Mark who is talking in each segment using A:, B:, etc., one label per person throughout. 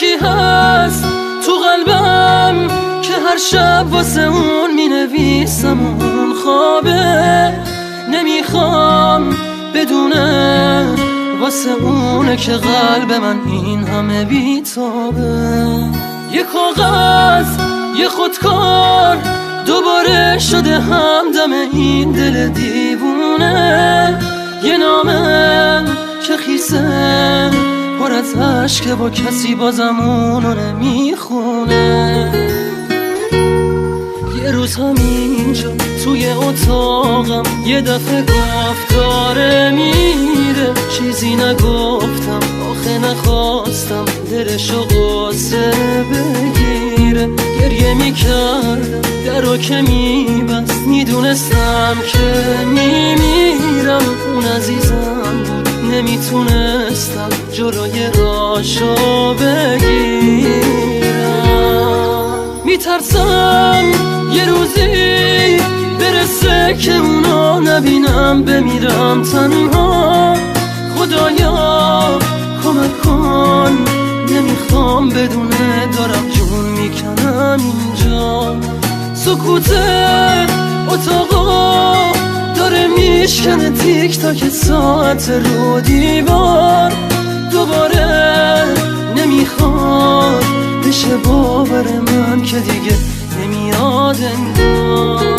A: یکی هست تو قلبم که هر شب واسه اون می نویسم اون خوابه، نمیخوام بدونه واسه اونه که قلب من این همه بیتابه. یه کاغذ یه خودکار دوباره شده همدم این دل دیوونه، یه نامه که خیسه پر از عشقه با کسی بازم اونو نمیخونه. یه روز همینجا توی اتاقم یه دفعه گفت داره میره، چیزی نگفتم آخه نخواستم دلشو قصه بگیره. گریه میکردم درو که میبست، میدونستم که میمیرم. اون عزیزم بود نمیتونستم جلوی راشو بگیرم. میترسم یه روزی برسه که اونو نبینم، بمیرم تنها. خدایا کمک کن، نمیخوام بدونه دارم جون میکنم اینجا. سکوت اتاقا داره میشکنه تیک تاک ساعت رو دیوار. دوباره نمیخواد بشه باور من که دیگه نمیاد انگار.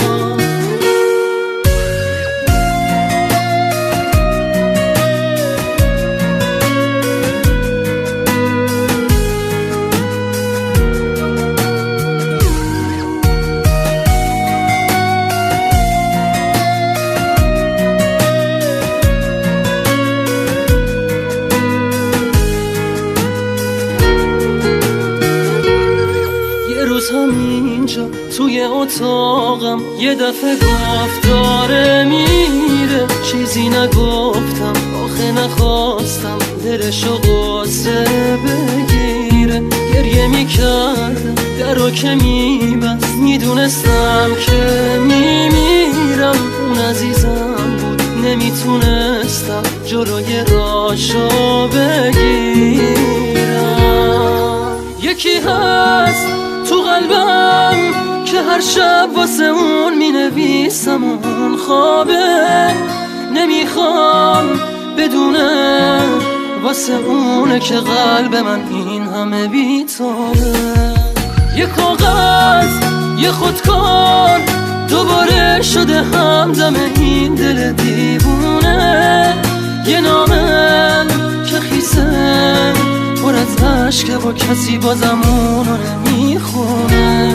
A: همینجا توی اتاقم یه دفعه گفت داره میره، چیزی نگفتم آخه نخواستم دلشو قصه بگیره. گریه میکردم درو که میبست، میدونستم که میمیرم. اون عزیزم بود نمیتونستم جلوی راشو بگیرم. یکی هست تو قلبم که هر شب واسه اون می نویسم اون خوابه، نمیخوام بدونه واسه اونه که قلب من این همه بیتابه. یه کاغذ یه خودکار دوباره شده همدم این دل دیوونه، یه نامه که خیسه پر از عشقه با کسی بازم اونو نمیخونه.